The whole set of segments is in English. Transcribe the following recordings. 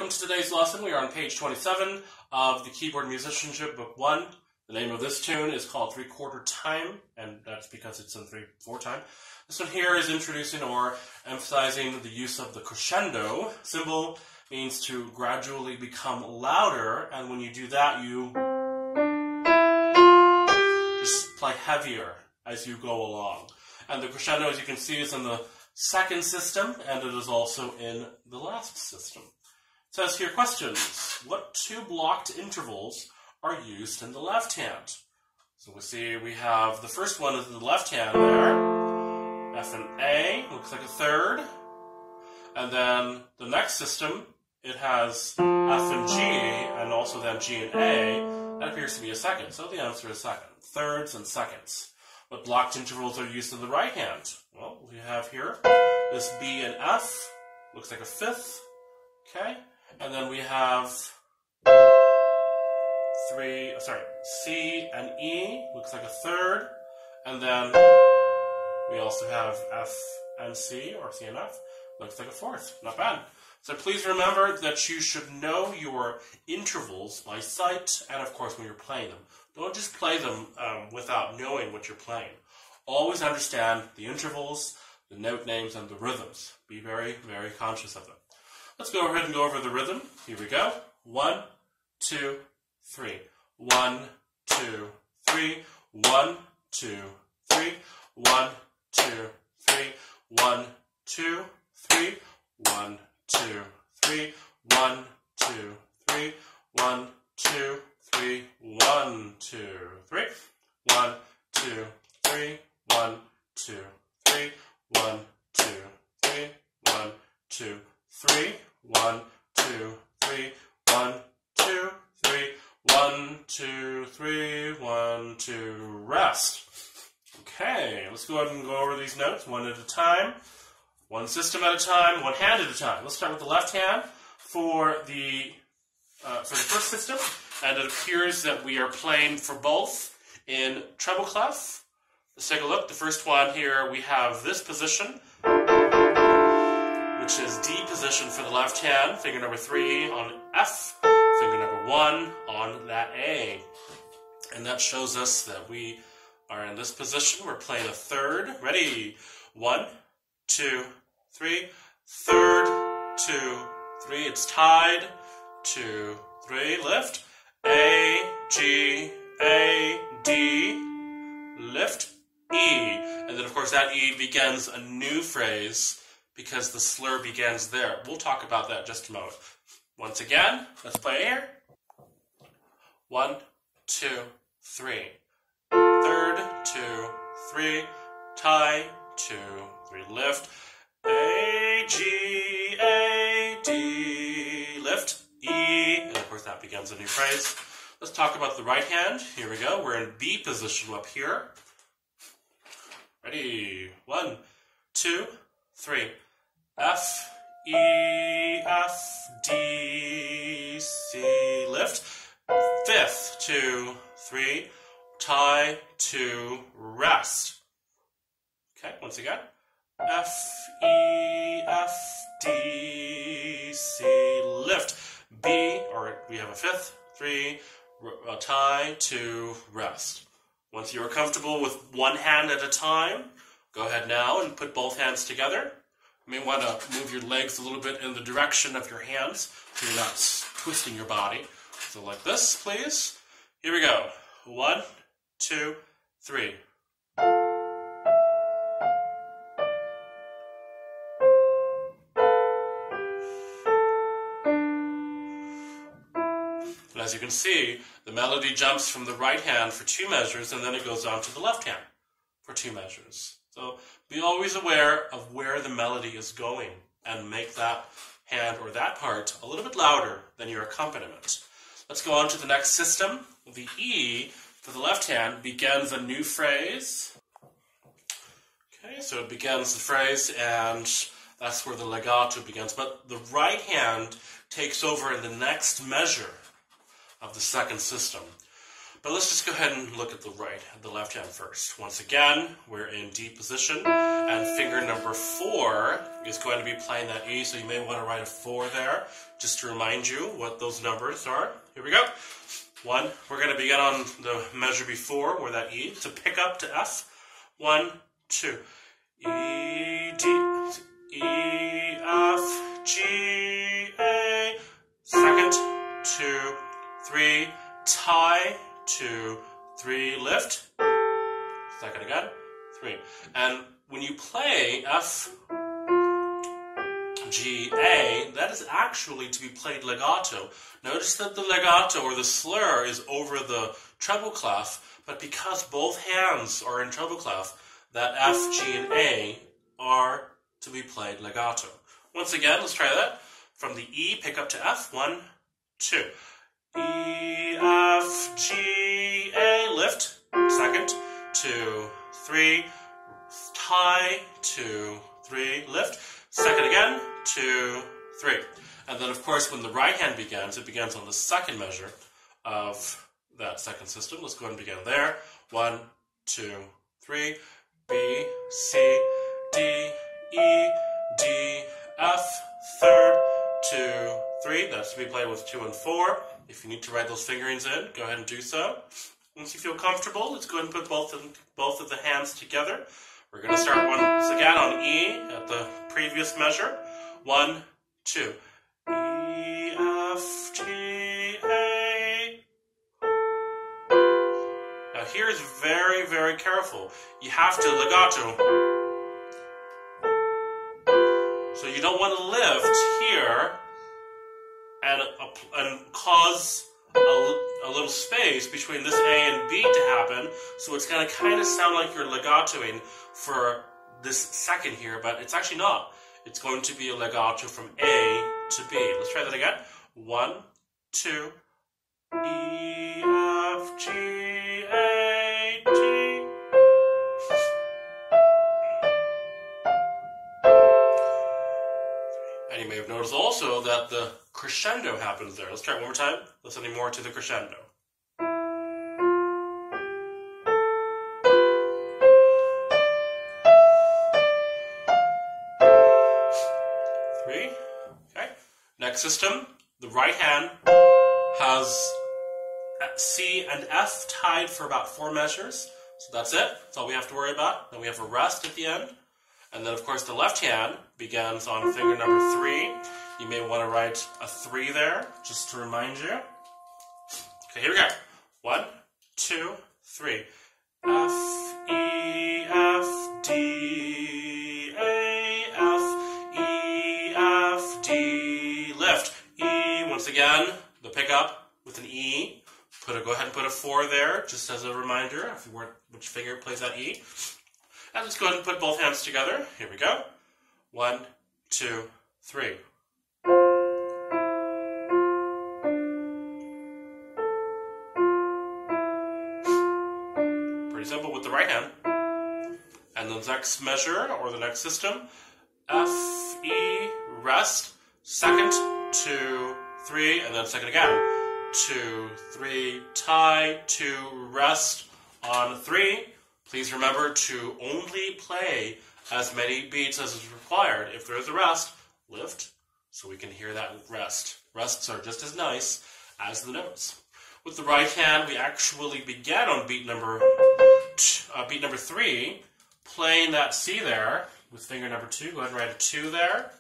welcome to today's lesson. We are on page 27 of the Keyboard Musicianship Book 1. The name of this tune is called 3/4 time, and that's because it's in 3/4 time. This one here is introducing or emphasizing the use of the crescendo symbol. Means to gradually become louder, and when you do that, you just play heavier as you go along. And the crescendo, as you can see, is in the second system, and it is also in the last system. It says here, questions. What two blocked intervals are used in the left hand? So we see we have the first one is in the left hand there. F and A, looks like a third. And then the next system, it has F and G, and also then G and A. That appears to be a second, so the answer is second. Thirds and seconds. What blocked intervals are used in the right hand? Well, we have here this B and F, looks like a fifth, okay? And then we have C and E, looks like a third. And then we also have F and C, or C and F, looks like a fourth. Not bad. So please remember that you should know your intervals by sight and, of course, when you're playing them. Don't just play them without knowing what you're playing. Always understand the intervals, the note names, and the rhythms. Be very, very conscious of them. Let's go ahead and go over the rhythm. Here we go. 1, 2, 3. 1, 2, 3. 1, 2, 3. 1, 2, 3. 1, 2, 3. 1, 2, 3. 1, 2, 3. 1, 2, 3. 1, 2, 3. 1, 2, 3. 1, 2, 3. 1, 2, 3. 1, 2, 3. 1, 2, 3. 1, 2, 3. 1, 2, 3. 1, 2, rest. Okay, let's go ahead and go over these notes one at a time. One system at a time, one hand at a time. Let's start with the left hand for the first system. And it appears that we are playing for both in treble clef. Let's take a look. The first one here, we have this position, which is D position for the left hand. Finger number 3 on F. Finger number 1 on that A. And that shows us that we are in this position. We're playing a third. Ready? 1, 2, 3. Third, 2, 3. It's tied. 2, 3. Lift. A, G, A, D. Lift. E. And then, of course, that E begins a new phrase because the slur begins there. We'll talk about that in just a moment. Once again, let's play here. 1, 2, 3. Third, 2, 3. Tie, 2, 3. Lift. A, G, A, D. Lift. E. And, of course, that begins a new phrase. Let's talk about the right hand. Here we go. We're in B position up here. Ready? 1, 2, 3. F, E, F, D, C. Lift. Fifth, 2, 3. Tie, 2, rest. Okay, once again. F, E, F, D, C. Lift. B, or we have a fifth. 3. Tie, 2, rest. Once you are comfortable with one hand at a time, go ahead now and put both hands together. You may want to move your legs a little bit in the direction of your hands so you're not twisting your body. So like this, please. Here we go. 1, 2, 3. And as you can see, the melody jumps from the right hand for 2 measures, and then it goes on to the left hand for 2 measures. So be always aware of where the melody is going and make that hand or that part a little bit louder than your accompaniment. Let's go on to the next system. The E for the left hand begins a new phrase. Okay, so it begins the phrase, and that's where the legato begins. But the right hand takes over in the next measure of the second system. But let's just go ahead and look at the left hand first. Once again, we're in D position, and finger number 4 is going to be playing that E, so you may want to write a 4 there, just to remind you what those numbers are. Here we go. 1, we're going to begin on the measure before, where that E, to pick up to F. 1, 2. E, D, E, F, G, A. Second, 2, 3, tie, 2, 3, lift. Second again, 3. And when you play F, G, A, that is actually to be played legato. Notice that the legato, or the slur, is over the treble clef, but because both hands are in treble clef, that F, G, and A are to be played legato. Once again, let's try that. From the E, pick up to F. 1, 2. E, F, G, A, lift. Second, 2, 3, tie, 2, 3, lift. Second again, 2, 3. And then, of course, when the right hand begins, it begins on the second measure of that second system. Let's go ahead and begin there. 1, 2, 3. B, C, D, E, D, F. Third, 2, 3. That's to be played with 2 and 4. If you need to write those fingerings in, go ahead and do so. Once you feel comfortable, let's go ahead and put both of the hands together. We're going to start once again on E at the previous measure. 1, 2. E, F, G, A. Now here is very, very careful. You have to legato. So you don't want to lift here and cause a little space between this A and B to happen, so it's going to kind of sound like you're legatoing for this second here, but it's actually not. It's going to be a legato from A to B. Let's try that again. 1, 2, E, F, G, A, G. And you may have noticed also that the crescendo happens there. Let's try it one more time. Listening more to the crescendo. Next system, the right hand has C and F tied for about 4 measures. So that's it. That's all we have to worry about. Then we have a rest at the end. And then, of course, the left hand begins on finger number 3. You may want to write a 3 there, just to remind you. Okay, here we go. 1, 2, 3. F, E, F, D, A, F, E, F, D, lift. E, once again, the pickup with an E. Go ahead and put a 4 there, just as a reminder, if you weren't which finger plays that E. And let's go ahead and put both hands together. Here we go. 1, 2, 3. Pretty simple with the right hand. And the next measure, or the next system, F, E, rest, second, 2, 3, and then second again. 2, 3, tie, 2, rest on 3. Please remember to only play as many beats as is required. If there is a rest, lift, so we can hear that rest. Rests are just as nice as the notes. With the right hand, we actually begin on beat number 3, playing that C there with finger number 2. Go ahead and write a 2 there.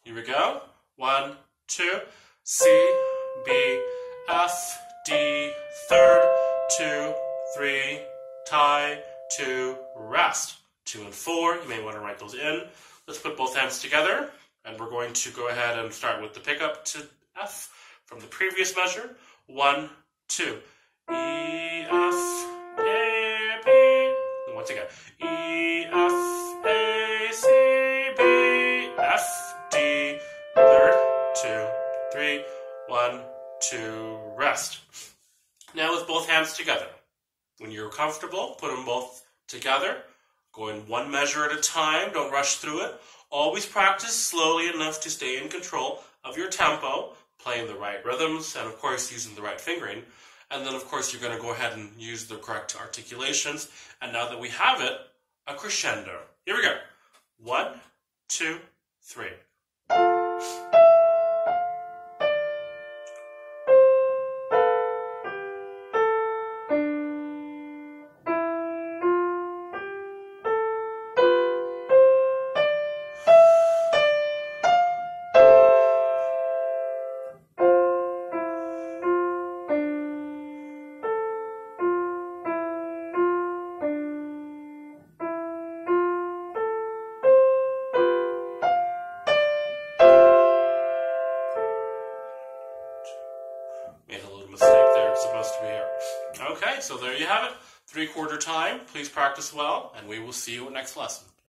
Here we go. 1, 2, C, B, F, D, third, 2, 3, tie, 2, rest. 2 and 4, you may want to write those in. Let's put both hands together, and we're going to go ahead and start with the pickup to F from the previous measure. 1, 2. E, F, A, B. And once again. E, F, A, C, B, F, D, third, 2, 3, 1, 2, rest. Now with both hands together. When you're comfortable, put them both together. Go in one measure at a time. Don't rush through it. Always practice slowly enough to stay in control of your tempo, playing the right rhythms, and of course using the right fingering. And then, of course, you're going to go ahead and use the correct articulations. And now that we have it, a crescendo. Here we go. 1, 2, 3. Made a little mistake there. It's supposed to be here. Okay, so there you have it. 3/4 time. Please practice well, and we will see you at next lesson.